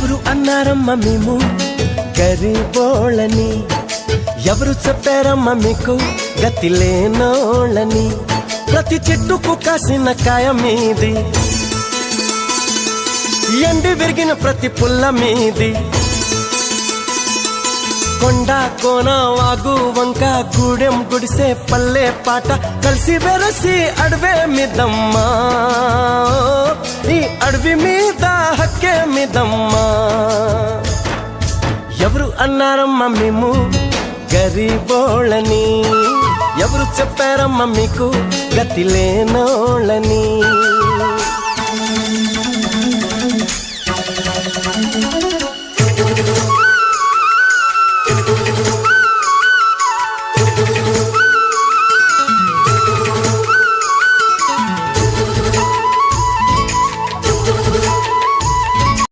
ఎవరు అన్నారమ్మ మేము గరీబోళ్ళని, ఎవరు చెప్పారమ్మ మీకు గతి లేనోళ్ళని. ప్రతి చెట్టుకు కాసిన కాయ మీది, ఎండి విరిగిన ప్రతి పుల్ల మీది. కొండ కోన వాగు వంక గూడెం గుడిసే పల్లె పాట కలిసి వెరసి అడవే మిదమ్మా, ఈ అడవి మీద హక్కే మిదమ్మా. ఎవరు అన్నారమ్మ మేము గరీబోళ్ళని, ఎవరు చెప్పారమ్మ మీకు గతి లేనోళ్ళని.